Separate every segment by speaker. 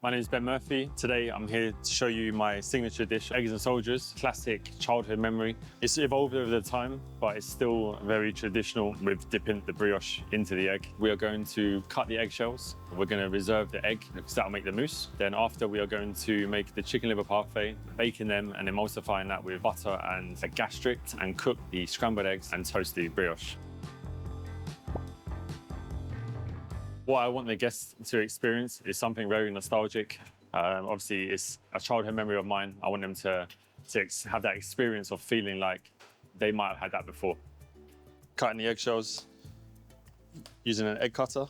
Speaker 1: My name is Ben Murphy. Today I'm here to show you my signature dish, eggs and soldiers, classic childhood memory. It's evolved over the time, but it's still very traditional with dipping the brioche into the egg. We are going to cut the eggshells. We're going to reserve the egg because that'll make the mousse. Then after we are going to make the chicken liver parfait, baking them and emulsifying that with butter and a gastric and cook the scrambled eggs and toast the brioche. What I want the guests to experience is something very nostalgic. Obviously, it's a childhood memory of mine. I want them to have that experience of feeling like they might have had that before. Cutting the eggshells using an egg cutter.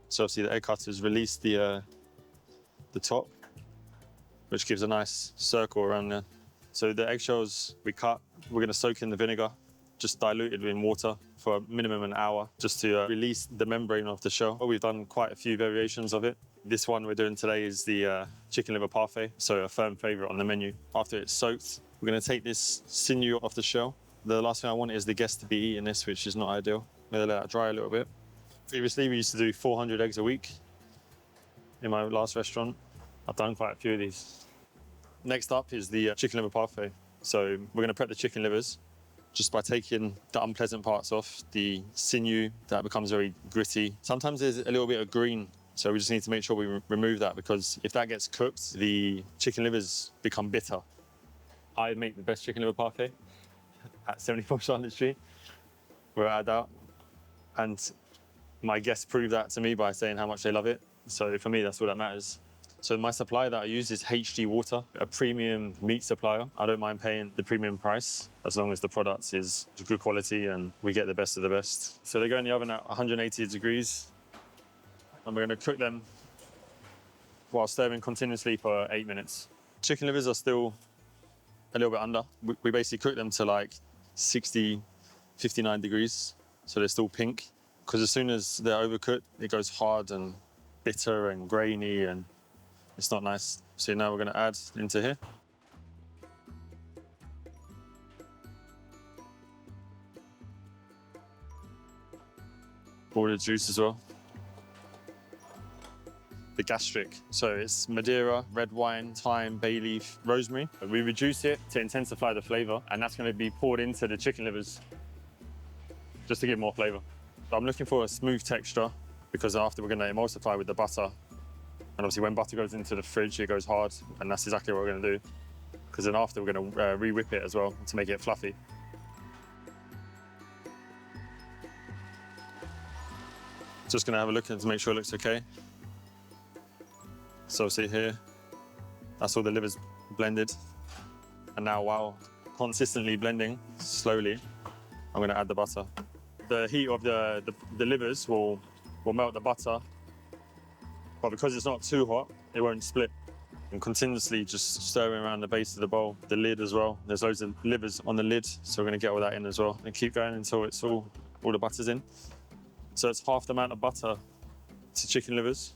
Speaker 1: So obviously the egg cutters release the top, which gives a nice circle around there. So the eggshells we cut, we're going to soak in the vinegar, just diluted in water for a minimum an hour, just to release the membrane of the shell. We've done quite a few variations of it. This one we're doing today is the chicken liver parfait, so a firm favorite on the menu. After it's soaked, we're going to take this sinew off the shell. The last thing I want is the guest to be eating this, which is not ideal. I'm going to let that dry a little bit. Previously, we used to do 400 eggs a week in my last restaurant. I've done quite a few of these. Next up is the chicken liver parfait. So we're going to prep the chicken livers just by taking the unpleasant parts off, the sinew that becomes very gritty. Sometimes there's a little bit of green, so we just need to make sure we remove that, because if that gets cooked, the chicken livers become bitter. I make the best chicken liver parfait at 74 Charlotte Street, without a doubt. And my guests prove that to me by saying how much they love it. So for me, that's all that matters. So my supplier that I use is HG Water, a premium meat supplier. I don't mind paying the premium price as long as the product is good quality and we get the best of the best. So they go in the oven at 180 degrees and we're going to cook them while stirring continuously for 8 minutes. Chicken livers are still a little bit under. We basically cook them to like 60, 59 degrees. So they're still pink, because as soon as they're overcooked, it goes hard and bitter and grainy and it's not nice. So now we're going to add into here. All the juice as well. The gastric. So it's Madeira, red wine, thyme, bay leaf, rosemary. We reduce it to intensify the flavor, and that's going to be poured into the chicken livers just to give more flavor. So I'm looking for a smooth texture, because after we're going to emulsify with the butter. And obviously when butter goes into the fridge, it goes hard, and that's exactly what we're going to do. Because then after we're going to re-whip it as well to make it fluffy. Just going to have a look to make sure it looks okay. So see here, that's all the livers blended. And now while consistently blending slowly, I'm going to add the butter. The heat of the livers will melt the butter. But because it's not too hot, it won't split. And continuously just stirring around the base of the bowl, the lid as well. There's loads of livers on the lid, so we're going to get all that in as well. And keep going until it's all the butter's in. So it's half the amount of butter to chicken livers.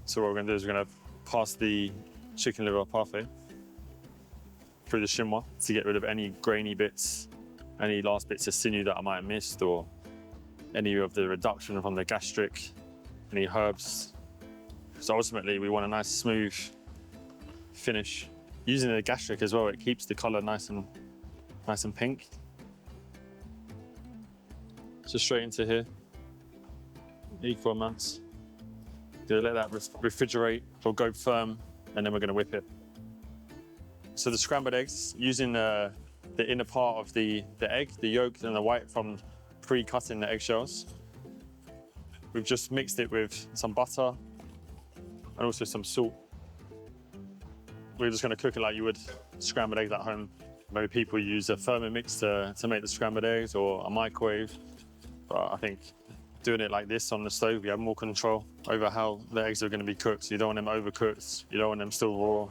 Speaker 1: So what we're going to do is we're going to pass the chicken liver parfait through the chinois to get rid of any grainy bits, any last bits of sinew that I might have missed, or any of the reduction from the gastric, any herbs. So ultimately we want a nice smooth finish. Using the gastric as well, it keeps the colour nice and pink. So straight into here, equal amounts. Gonna let that refrigerate or go firm, and then we're gonna whip it. So the scrambled eggs, using the inner part of the egg, the yolk and the white from pre-cutting the eggshells. We've just mixed it with some butter and also some salt. We're just going to cook it like you would scrambled eggs at home. Maybe people use a Thermomix to make the scrambled eggs, or a microwave. But I think doing it like this on the stove, you have more control over how the eggs are going to be cooked. You don't want them overcooked, you don't want them still raw.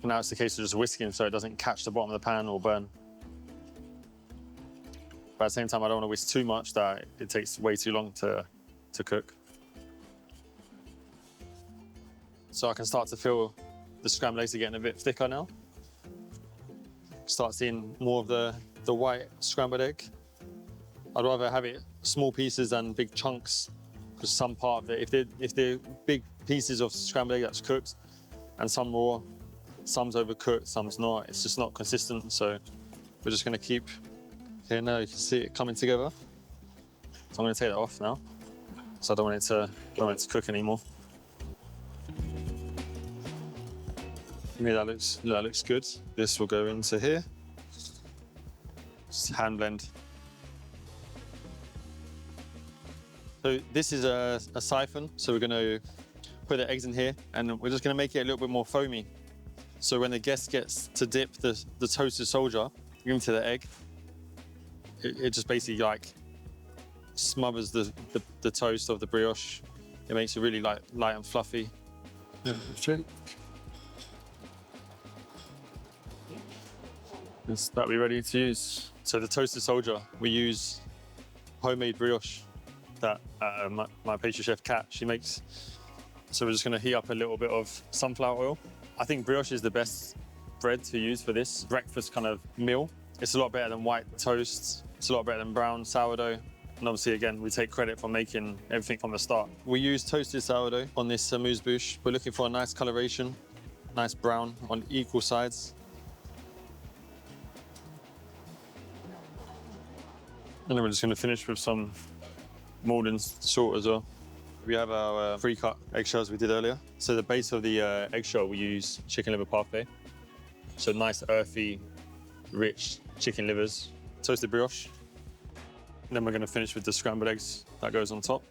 Speaker 1: Now it's the case of just whisking so it doesn't catch the bottom of the pan or burn. But at the same time, I don't want to whisk too much that it takes way too long to cook. So I can start to feel the scrambled eggs are getting a bit thicker now. Start seeing more of the white scrambled egg. I'd rather have it small pieces and big chunks, because some part of it, if they're big pieces of scrambled egg that's cooked and some raw, some's overcooked, some's not, it's just not consistent. So we're just gonna keep, here now you can see it coming together. So I'm gonna take that off now. So I don't want it to cook anymore. Yeah, that looks good. This will go into here. Just hand blend. So this is a siphon. So we're gonna put the eggs in here and we're just gonna make it a little bit more foamy. So when the guest gets to dip the toasted soldier into the egg, it just basically like smothers the toast of the brioche. It makes it really light and fluffy. Yeah, is that we ready to use? So the toasted soldier, we use homemade brioche that my pastry chef Kat, she makes. So we're just gonna heat up a little bit of sunflower oil. I think brioche is the best bread to use for this breakfast kind of meal. It's a lot better than white toast. It's a lot better than brown sourdough. And obviously, again, we take credit for making everything from the start. We use toasted sourdough on this mousse bouche. We're looking for a nice coloration, nice brown on equal sides. And then we're just gonna finish with some Morden salt as well. We have our pre-cut eggshells we did earlier. So the base of the eggshell, we use chicken liver parfait. So nice, earthy, rich chicken livers, toasted brioche. And then we're gonna finish with the scrambled eggs that goes on top.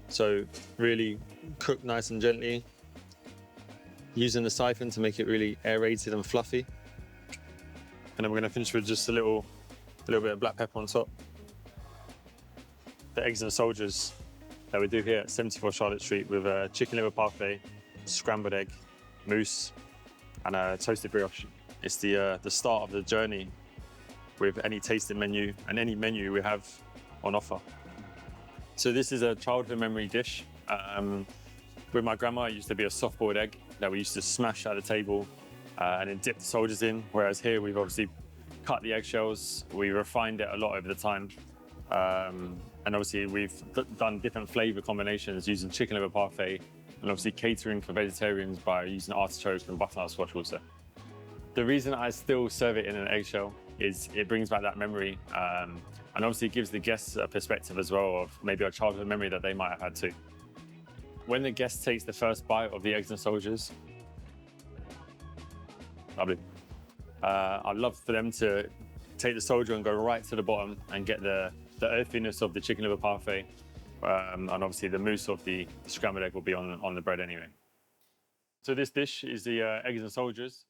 Speaker 1: So really cooked nice and gently, using the siphon to make it really aerated and fluffy. And then we're gonna finish with just a little bit of black pepper on top. The eggs and soldiers that we do here at 74 Charlotte Street with chicken liver parfait, scrambled egg, mousse, and toasted brioche. It's the start of the journey with any tasting menu and any menu we have on offer. So this is a childhood memory dish. With my grandma, it used to be a soft-boiled egg that we used to smash at the table and then dip the soldiers in, whereas here we've obviously cut the eggshells, we refined it a lot over the time. And obviously we've done different flavor combinations using chicken liver parfait and obviously catering for vegetarians by using artichokes and butternut squash also. The reason I still serve it in an eggshell is it brings back that memory and obviously it gives the guests a perspective as well of maybe a childhood memory that they might have had too. When the guest takes the first bite of the eggs and soldiers, lovely. I'd love for them to take the soldier and go right to the bottom and get the earthiness of the chicken liver parfait, and obviously the mousse of the scrambled egg will be on the bread anyway. So this dish is the eggs and soldiers.